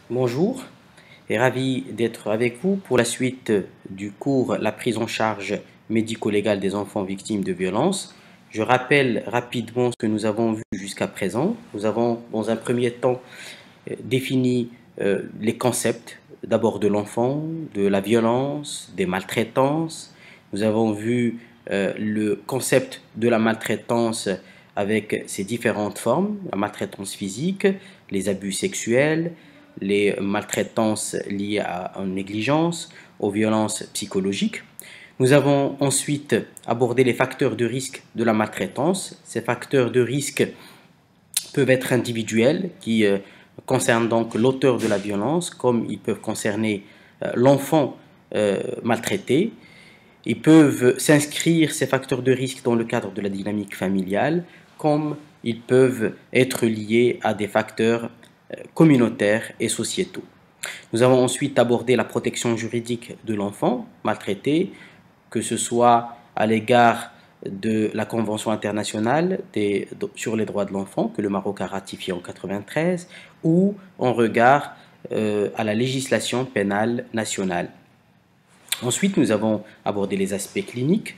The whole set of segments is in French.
Bonjour et ravi d'être avec vous pour la suite du cours La prise en charge médico-légale des enfants victimes de violences. Je rappelle rapidement ce que nous avons vu jusqu'à présent. Nous avons dans un premier temps défini les concepts d'abord de l'enfant, de la violence, des maltraitances. Nous avons vu le concept de la maltraitance avec ses différentes formes, la maltraitance physique, les abus sexuels, les maltraitances liées à une négligence, aux violences psychologiques. Nous avons ensuite abordé les facteurs de risque de la maltraitance. Ces facteurs de risque peuvent être individuels, qui concernent donc l'auteur de la violence, comme ils peuvent concerner l'enfant maltraité. Ils peuvent s'inscrire, ces facteurs de risque, dans le cadre de la dynamique familiale, comme ils peuvent être liés à des facteurs communautaires et sociétaux. Nous avons ensuite abordé la protection juridique de l'enfant maltraité, que ce soit à l'égard de la Convention internationale sur les droits de l'enfant que le Maroc a ratifiée en 1993 ou en regard à la législation pénale nationale. Ensuite, nous avons abordé les aspects cliniques,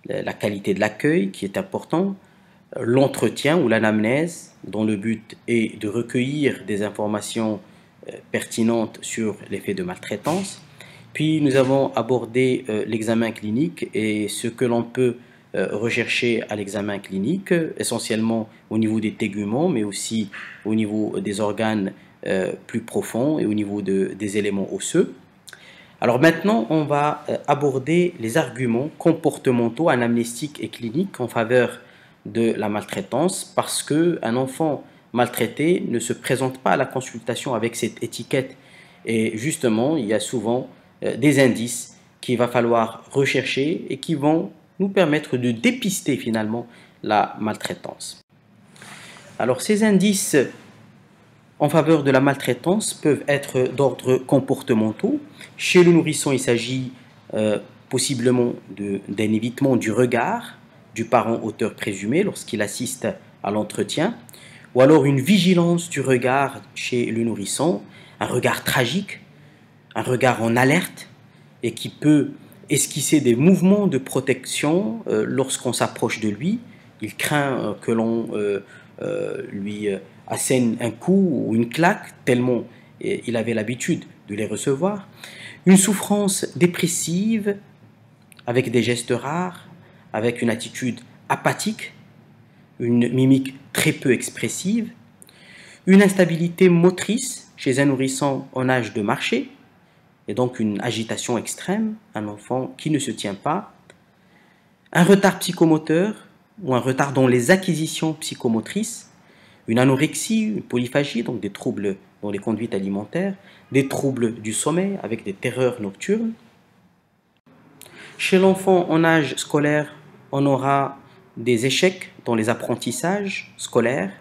la qualité de l'accueil qui est important, l'entretien ou l'anamnèse dont le but est de recueillir des informations pertinentes sur les faits de maltraitance. Puis nous avons abordé l'examen clinique et ce que l'on peut rechercher à l'examen clinique, essentiellement au niveau des téguments, mais aussi au niveau des organes plus profonds et au niveau des éléments osseux. Alors maintenant, on va aborder les arguments comportementaux, anamnéstiques et cliniques en faveur de la maltraitance, parce qu'un enfant maltraité ne se présente pas à la consultation avec cette étiquette. Et justement, il y a souvent des indices qu'il va falloir rechercher et qui vont nous permettre de dépister finalement la maltraitance. Alors ces indices en faveur de la maltraitance peuvent être d'ordre comportementaux. Chez le nourrisson, il s'agit possiblement d'un évitement du regard du parent auteur présumé lorsqu'il assiste à l'entretien, ou alors une vigilance du regard chez le nourrisson, un regard tragique, un regard en alerte et qui peut esquisser des mouvements de protection lorsqu'on s'approche de lui. Il craint que l'on lui assène un coup ou une claque, tellement il avait l'habitude de les recevoir. Une souffrance dépressive avec des gestes rares, avec une attitude apathique, une mimique très peu expressive, une instabilité motrice chez un nourrisson en âge de marcher, et donc une agitation extrême, un enfant qui ne se tient pas, un retard psychomoteur ou un retard dans les acquisitions psychomotrices, une anorexie, une polyphagie, donc des troubles dans les conduites alimentaires, des troubles du sommeil avec des terreurs nocturnes. Chez l'enfant en âge scolaire, on aura des échecs dans les apprentissages scolaires,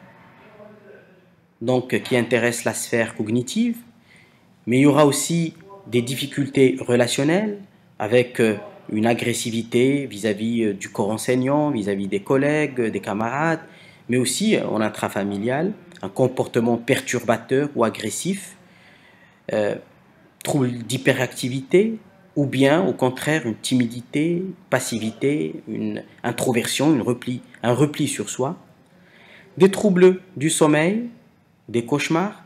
donc qui intéressent la sphère cognitive, mais il y aura aussi des difficultés relationnelles avec une agressivité vis-à-vis du corps enseignant, vis-à-vis des collègues, des camarades, mais aussi en intrafamilial, un comportement perturbateur ou agressif, trouble d'hyperactivité, ou bien au contraire une timidité, passivité, une introversion, un repli sur soi, des troubles du sommeil, des cauchemars,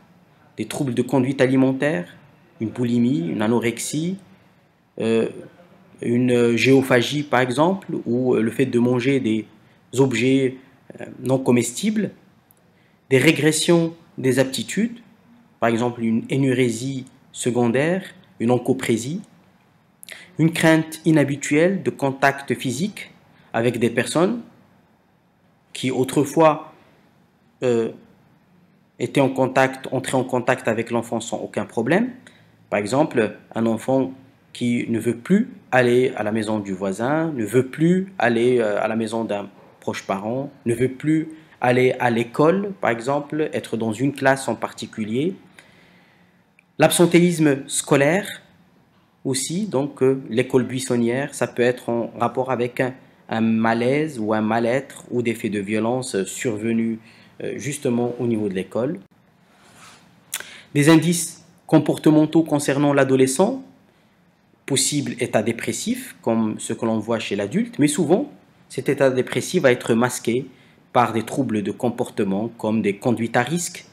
des troubles de conduite alimentaire, une boulimie, une anorexie, une géophagie par exemple, ou le fait de manger des objets non comestibles, des régressions des aptitudes, par exemple une énurésie secondaire, une oncoprésie, une crainte inhabituelle de contact physique avec des personnes qui autrefois entraient en contact avec l'enfant sans aucun problème. Par exemple, un enfant qui ne veut plus aller à la maison du voisin, ne veut plus aller à la maison d'un proche parent, ne veut plus aller à l'école, par exemple, être dans une classe en particulier. L'absentéisme scolaire aussi, donc l'école buissonnière, ça peut être en rapport avec un malaise ou un mal-être ou des faits de violence survenus justement au niveau de l'école. Des indices comportementaux concernant l'adolescent, possible état dépressif, comme ce que l'on voit chez l'adulte, mais souvent, cet état dépressif va être masqué par des troubles de comportement comme des conduites à risque,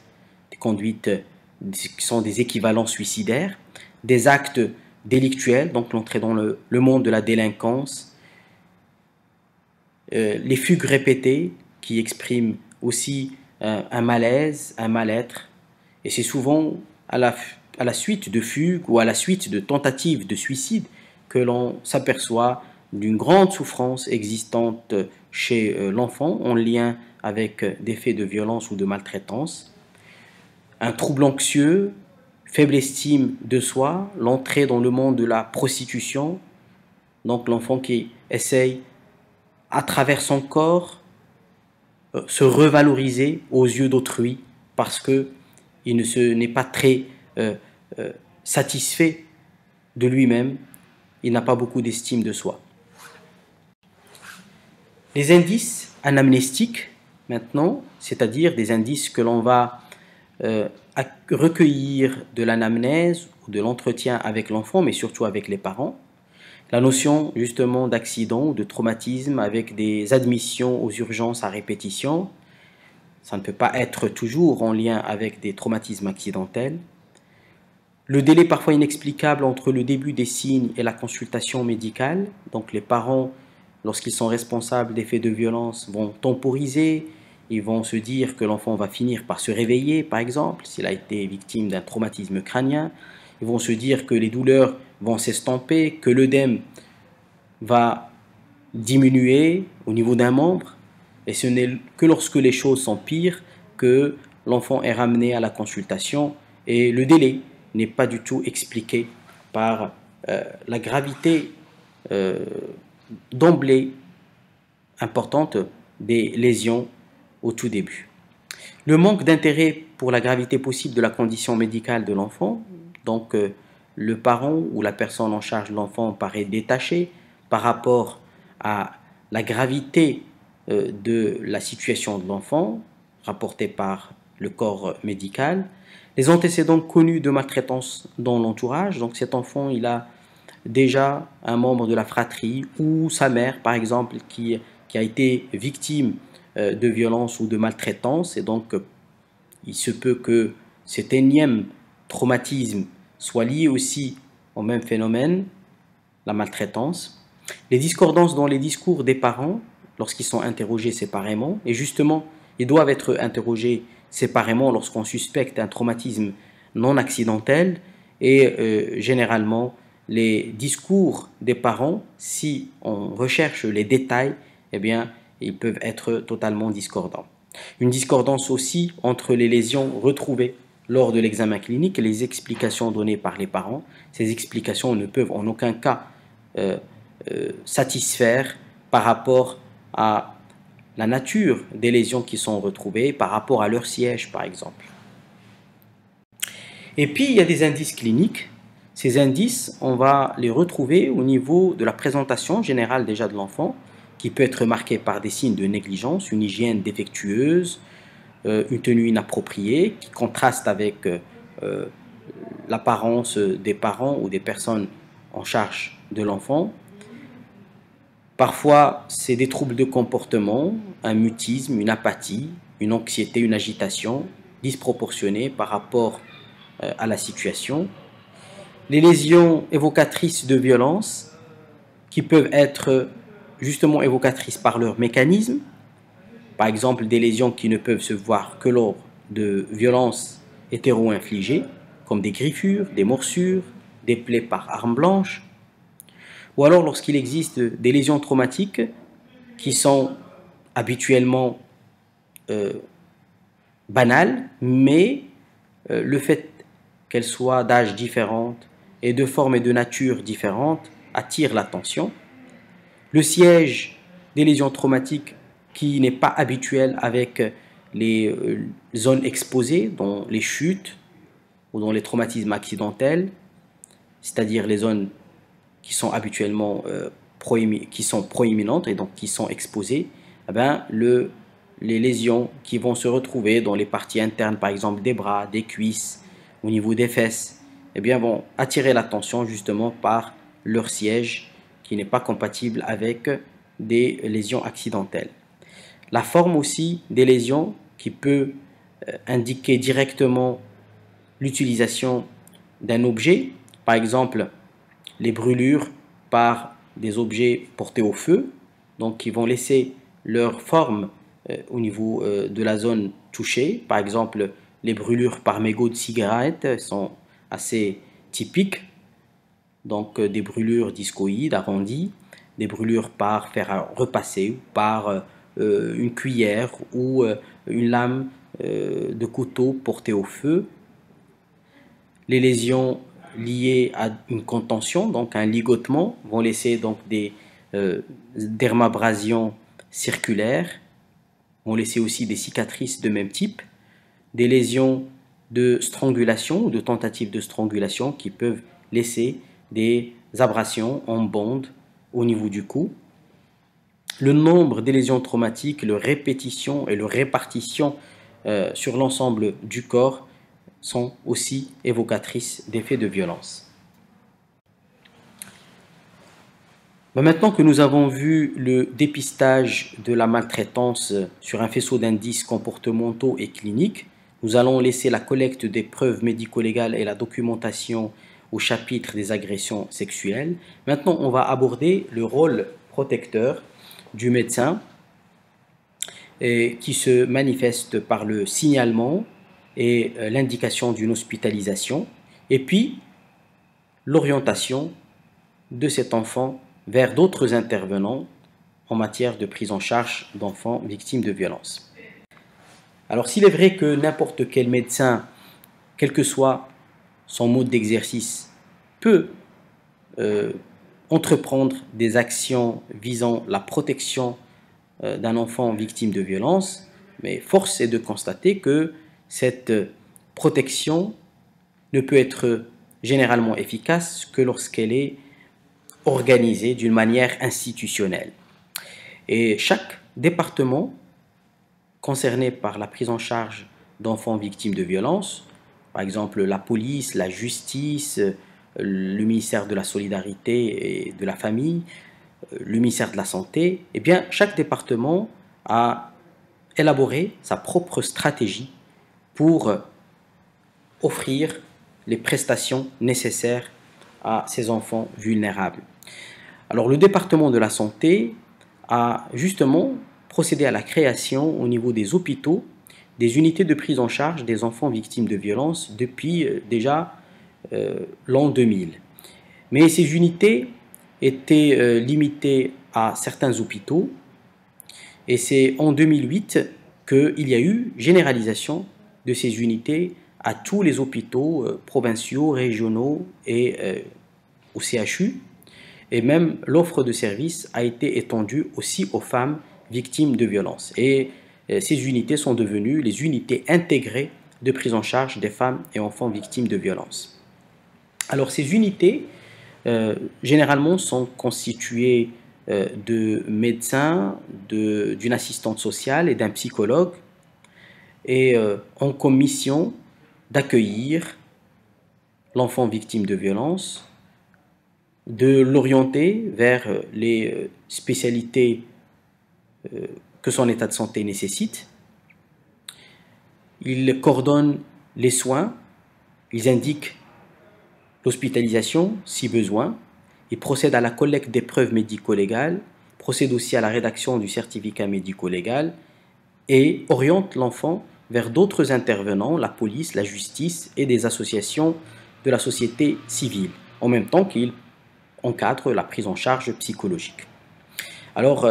des conduites qui sont des équivalents suicidaires, des actes délictuels, donc l'entrée dans le monde de la délinquance, les fugues répétées qui expriment aussi un malaise, un mal-être, et c'est souvent à la suite de fugues ou à la suite de tentatives de suicide que l'on s'aperçoit d'une grande souffrance existante chez l'enfant en lien avec des faits de violence ou de maltraitance, un trouble anxieux, faible estime de soi, l'entrée dans le monde de la prostitution, donc l'enfant qui essaye à travers son corps se revaloriser aux yeux d'autrui parce que il n'est pas très satisfait de lui-même, il n'a pas beaucoup d'estime de soi. Les indices anamnestiques, maintenant, c'est-à-dire des indices que l'on va recueillir de l'anamnèse ou de l'entretien avec l'enfant, mais surtout avec les parents. La notion justement d'accident ou de traumatisme avec des admissions aux urgences à répétition, ça ne peut pas être toujours en lien avec des traumatismes accidentels. Le délai parfois inexplicable entre le début des signes et la consultation médicale, donc les parents, lorsqu'ils sont responsables des faits de violence, vont temporiser, ils vont se dire que l'enfant va finir par se réveiller, par exemple, s'il a été victime d'un traumatisme crânien. Ils vont se dire que les douleurs vont s'estomper, que l'œdème va diminuer au niveau d'un membre. Et ce n'est que lorsque les choses sont pires que l'enfant est ramené à la consultation. Et le délai n'est pas du tout expliqué par la gravité d'emblée importante des lésions au tout début. Le manque d'intérêt pour la gravité possible de la condition médicale de l'enfant, donc le parent ou la personne en charge de l'enfant paraît détaché par rapport à la gravité de la situation de l'enfant rapportée par le corps médical, les antécédents connus de maltraitance dans l'entourage, donc cet enfant il a déjà un membre de la fratrie ou sa mère par exemple qui a été victime de violence ou de maltraitance, et donc il se peut que cet énième traumatisme soit lié aussi au même phénomène, la maltraitance. Les discordances dans les discours des parents lorsqu'ils sont interrogés séparément, et justement ils doivent être interrogés séparément lorsqu'on suspecte un traumatisme non accidentel, et généralement les discours des parents, si on recherche les détails, eh bien ils peuvent être totalement discordants. Une discordance aussi entre les lésions retrouvées lors de l'examen clinique et les explications données par les parents. Ces explications ne peuvent en aucun cas satisfaire par rapport à la nature des lésions qui sont retrouvées, par rapport à leur siège par exemple. Et puis il y a des indices cliniques. Ces indices, on va les retrouver au niveau de la présentation générale déjà de l'enfant, qui peut être marquée par des signes de négligence, une hygiène défectueuse, une tenue inappropriée qui contraste avec l'apparence des parents ou des personnes en charge de l'enfant. Parfois, c'est des troubles de comportement, un mutisme, une apathie, une anxiété, une agitation disproportionnée par rapport à la situation. Les lésions évocatrices de violence qui peuvent être justement évocatrices par leur mécanisme, par exemple des lésions qui ne peuvent se voir que lors de violences hétéro-infligées, comme des griffures, des morsures, des plaies par arme blanche, ou alors lorsqu'il existe des lésions traumatiques qui sont habituellement banales, mais le fait qu'elles soient d'âge différents et de forme et de nature différentes attire l'attention. Le siège des lésions traumatiques qui n'est pas habituel avec les zones exposées, dont les chutes ou dans les traumatismes accidentels, c'est-à-dire les zones qui sont habituellement proéminentes et donc qui sont exposées, eh bien, les lésions qui vont se retrouver dans les parties internes, par exemple des bras, des cuisses, au niveau des fesses, eh bien, vont attirer l'attention justement par leur siège qui n'est pas compatible avec des lésions accidentelles. La forme aussi des lésions qui peut indiquer directement l'utilisation d'un objet, par exemple les brûlures par des objets portés au feu, donc qui vont laisser leur forme au niveau de la zone touchée. Par exemple, les brûlures par mégot de cigarette sont assez typiques, donc des brûlures discoïdes, arrondies, des brûlures par fer à repasser, par une cuillère ou une lame de couteau portée au feu. Les lésions liées à une contention, donc un ligotement, vont laisser donc des dermabrasions circulaires, vont laisser aussi des cicatrices de même type, des lésions de strangulation ou de tentatives de strangulation qui peuvent laisser des abrasions en bande au niveau du cou. Le nombre des lésions traumatiques, leur répétition et leur répartition sur l'ensemble du corps sont aussi évocatrices d'effets de violence. Maintenant que nous avons vu le dépistage de la maltraitance sur un faisceau d'indices comportementaux et cliniques, nous allons laisser la collecte des preuves médico-légales et la documentation au chapitre des agressions sexuelles. Maintenant, on va aborder le rôle protecteur du médecin qui se manifeste par le signalement et l'indication d'une hospitalisation, et puis l'orientation de cet enfant vers d'autres intervenants en matière de prise en charge d'enfants victimes de violences. Alors s'il est vrai que n'importe quel médecin, quel que soit son mode d'exercice, peut entreprendre des actions visant la protection d'un enfant victime de violence, mais force est de constater que cette protection ne peut être généralement efficace que lorsqu'elle est organisée d'une manière institutionnelle. Et chaque département concerné par la prise en charge d'enfants victimes de violences, par exemple la police, la justice, le ministère de la Solidarité et de la Famille, le ministère de la Santé, eh bien, chaque département a élaboré sa propre stratégie pour offrir les prestations nécessaires à ces enfants vulnérables. Alors, le département de la Santé a justement procédé à la création au niveau des hôpitaux des unités de prise en charge des enfants victimes de violences depuis déjà l'an 2000. Mais ces unités étaient limitées à certains hôpitaux et c'est en 2008 qu'il y a eu généralisation de ces unités à tous les hôpitaux provinciaux, régionaux et au CHU. Et même l'offre de services a été étendue aussi aux femmes victimes de violences. Et ces unités sont devenues les unités intégrées de prise en charge des femmes et enfants victimes de violences. Alors ces unités, généralement, sont constituées de médecins, d'une assistante sociale et d'un psychologue et ont comme mission d'accueillir l'enfant victime de violences, de l'orienter vers les spécialités que son état de santé nécessite. Ils coordonnent les soins, ils indiquent l'hospitalisation si besoin, ils procèdent à la collecte des preuves médico-légales, procèdent aussi à la rédaction du certificat médico-légal et orientent l'enfant vers d'autres intervenants, la police, la justice et des associations de la société civile, en même temps qu'ils encadrent la prise en charge psychologique. Alors,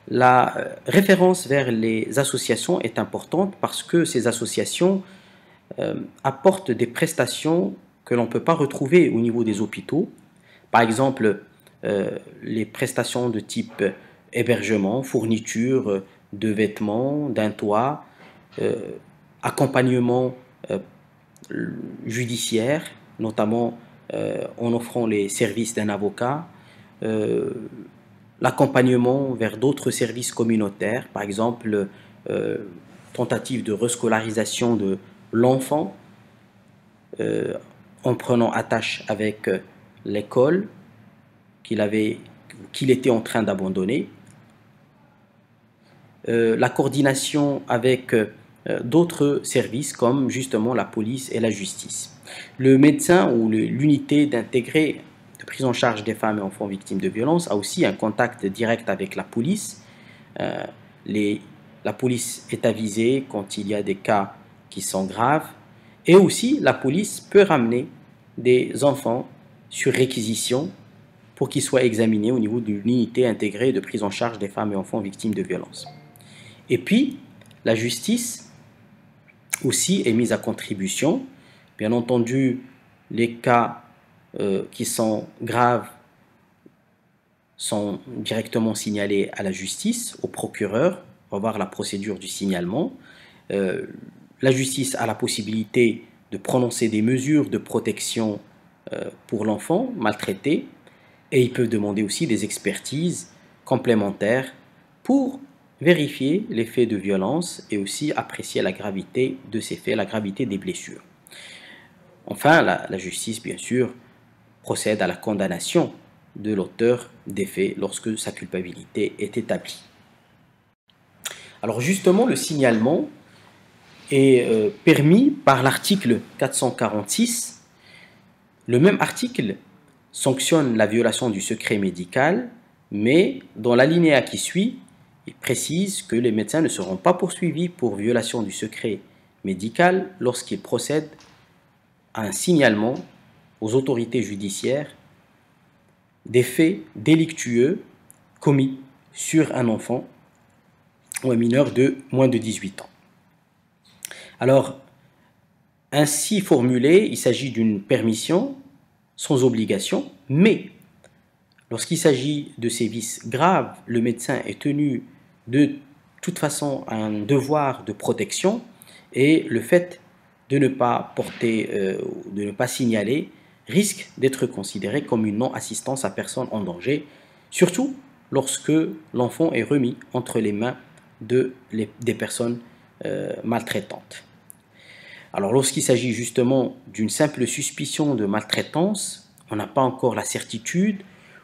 la référence vers les associations est importante parce que ces associations apportent des prestations que l'on ne peut pas retrouver au niveau des hôpitaux. Par exemple, les prestations de type hébergement, fourniture de vêtements, d'un toit, accompagnement judiciaire, notamment en offrant les services d'un avocat, l'accompagnement vers d'autres services communautaires, par exemple tentative de rescolarisation de l'enfant en prenant attache avec l'école qu'il était en train d'abandonner, la coordination avec d'autres services comme justement la police et la justice. Le médecin ou l'unité d'intégré de prise en charge des femmes et enfants victimes de violences a aussi un contact direct avec la police. Euh, la police est avisée quand il y a des cas qui sont graves et aussi la police peut ramener des enfants sur réquisition pour qu'ils soient examinés au niveau de l'unité intégrée de prise en charge des femmes et enfants victimes de violences. Et puis, la justice aussi est mise à contribution. Bien entendu, les cas qui sont graves sont directement signalés à la justice, au procureur. On va voir la procédure du signalement. La justice a la possibilité de prononcer des mesures de protection pour l'enfant maltraité et il peut demander aussi des expertises complémentaires pour vérifier les faits de violence et aussi apprécier la gravité de ces faits, la gravité des blessures. Enfin, la justice, bien sûr, procède à la condamnation de l'auteur des faits lorsque sa culpabilité est établie. Alors justement, le signalement est permis par l'article 446. Le même article sanctionne la violation du secret médical, mais dans l'alinéa qui suit, il précise que les médecins ne seront pas poursuivis pour violation du secret médical lorsqu'ils procèdent à un signalement aux autorités judiciaires des faits délictueux commis sur un enfant ou un mineur de moins de 18 ans. Alors, ainsi formulé, il s'agit d'une permission sans obligation, mais lorsqu'il s'agit de sévices graves, le médecin est tenu de toute façon à un devoir de protection et le fait de ne pas porter, de ne pas signaler risque d'être considéré comme une non-assistance à personne en danger, surtout lorsque l'enfant est remis entre les mains des personnes maltraitantes. Alors lorsqu'il s'agit justement d'une simple suspicion de maltraitance, on n'a pas encore la certitude,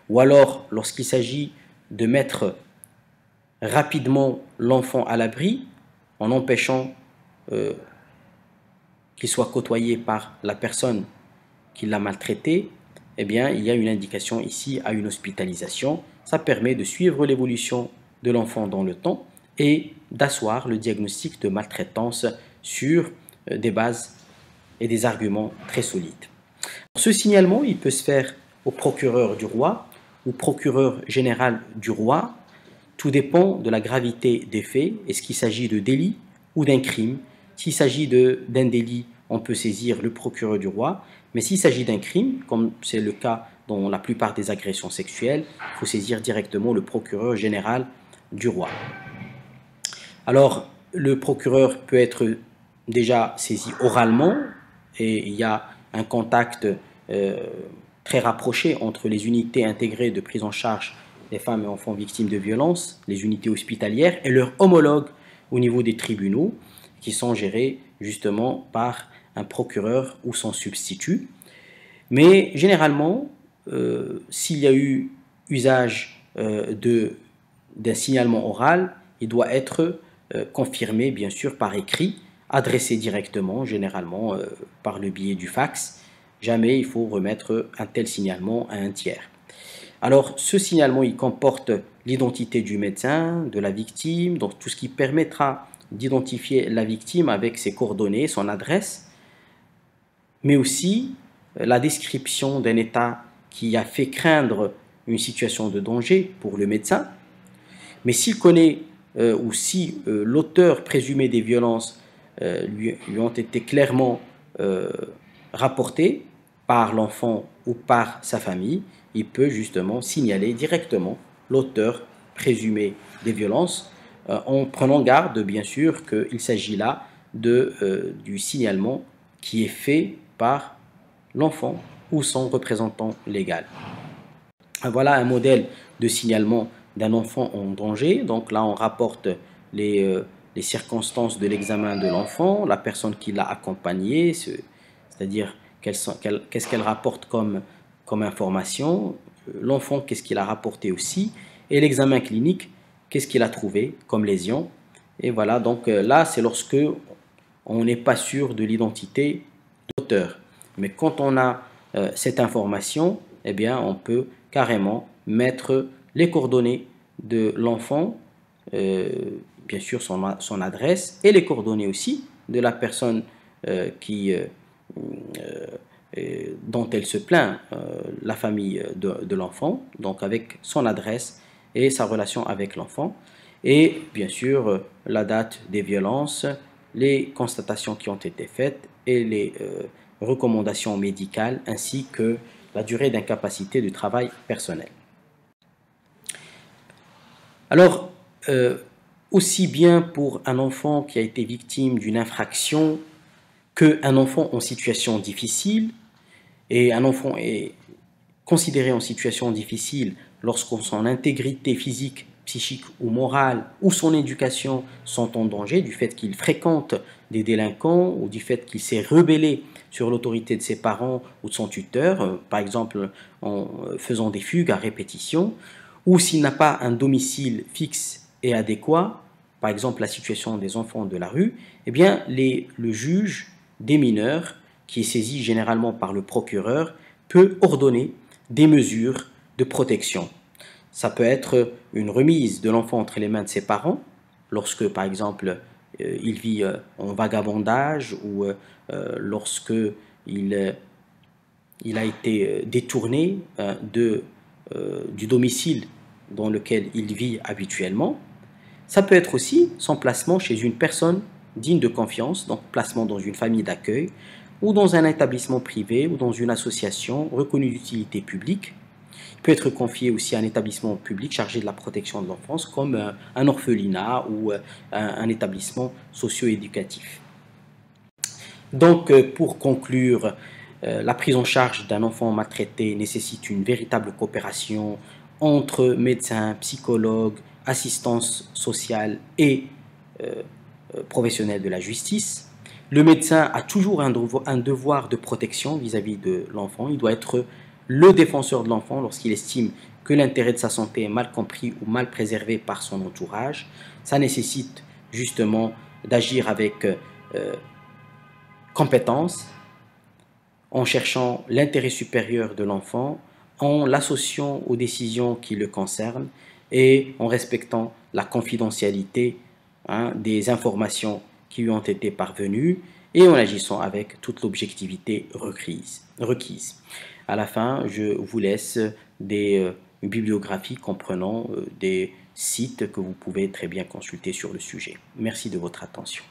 ou alors lorsqu'il s'agit de mettre rapidement l'enfant à l'abri en empêchant qu'il soit côtoyé par la personne qui l'a maltraité, eh bien, il y a une indication ici à une hospitalisation. Ça permet de suivre l'évolution de l'enfant dans le temps et d'asseoir le diagnostic de maltraitance sur des bases et des arguments très solides. Ce signalement, il peut se faire au procureur du roi ou procureur général du roi. Tout dépend de la gravité des faits. Est-ce qu'il s'agit de délit ou d'un crime? S'il s'agit d'un délit, on peut saisir le procureur du roi. Mais s'il s'agit d'un crime, comme c'est le cas dans la plupart des agressions sexuelles, il faut saisir directement le procureur général du roi. Alors, le procureur peut être déjà saisi oralement et il y a un contact très rapproché entre les unités intégrées de prise en charge des femmes et enfants victimes de violences, les unités hospitalières et leurs homologues au niveau des tribunaux qui sont gérés justement par un procureur ou son substitut. Mais généralement, s'il y a eu usage d'un signalement oral, il doit être confirmé bien sûr par écrit, adressé directement, généralement par le biais du fax. Jamais il faut remettre un tel signalement à un tiers. Alors ce signalement il comporte l'identité du médecin, de la victime, donc tout ce qui permettra d'identifier la victime avec ses coordonnées, son adresse, mais aussi la description d'un état qui a fait craindre une situation de danger pour le médecin. Mais s'il connaît ou si l'auteur présumé des violences lui ont été clairement rapportés par l'enfant ou par sa famille, il peut justement signaler directement l'auteur présumé des violences en prenant garde bien sûr qu'il s'agit là du signalement qui est fait par l'enfant ou son représentant légal. Voilà un modèle de signalement d'un enfant en danger. Donc là, on rapporte les circonstances de l'examen de l'enfant, la personne qui l'a accompagné, c'est-à-dire qu'est-ce qu'elle rapporte comme information, l'enfant, qu'est-ce qu'il a rapporté aussi, et l'examen clinique, qu'est-ce qu'il a trouvé comme lésion. Et voilà, donc là, c'est lorsque on n'est pas sûr de l'identité de l'auteur. Mais quand on a cette information, eh bien, on peut carrément mettre les coordonnées de l'enfant, bien sûr son adresse, et les coordonnées aussi de la personne dont elle se plaint, la famille de l'enfant, donc avec son adresse et sa relation avec l'enfant, et bien sûr la date des violences, les constatations qui ont été faites et les recommandations médicales, ainsi que la durée d'incapacité du travail personnel. Alors, aussi bien pour un enfant qui a été victime d'une infraction qu'un enfant en situation difficile, et un enfant est considéré en situation difficile lorsque son intégrité physique, psychique ou morale ou son éducation sont en danger du fait qu'il fréquente des délinquants ou du fait qu'il s'est rebellé sur l'autorité de ses parents ou de son tuteur, par exemple en faisant des fugues à répétition, ou s'il n'a pas un domicile fixe et adéquat, par exemple la situation des enfants de la rue, eh bien le juge des mineurs, qui est saisi généralement par le procureur, peut ordonner des mesures de protection. Ça peut être une remise de l'enfant entre les mains de ses parents, lorsque par exemple il vit en vagabondage ou lorsque il a été détourné du domicile dans lequel il vit habituellement. Ça peut être aussi son placement chez une personne digne de confiance, donc placement dans une famille d'accueil, ou dans un établissement privé, ou dans une association reconnue d'utilité publique. Il peut être confié aussi à un établissement public chargé de la protection de l'enfance, comme un orphelinat ou un établissement socio-éducatif. Donc, pour conclure, la prise en charge d'un enfant maltraité nécessite une véritable coopération entre médecins, psychologues, assistance sociale et professionnels de la justice. Le médecin a toujours un devoir de protection vis-à-vis de l'enfant. Il doit être le défenseur de l'enfant lorsqu'il estime que l'intérêt de sa santé est mal compris ou mal préservé par son entourage. Ça nécessite justement d'agir avec compétence, en cherchant l'intérêt supérieur de l'enfant, en l'associant aux décisions qui le concernent et en respectant la confidentialité des informations qui lui ont été parvenues et en agissant avec toute l'objectivité requise. À la fin, je vous laisse des bibliographies comprenant des sites que vous pouvez très bien consulter sur le sujet. Merci de votre attention.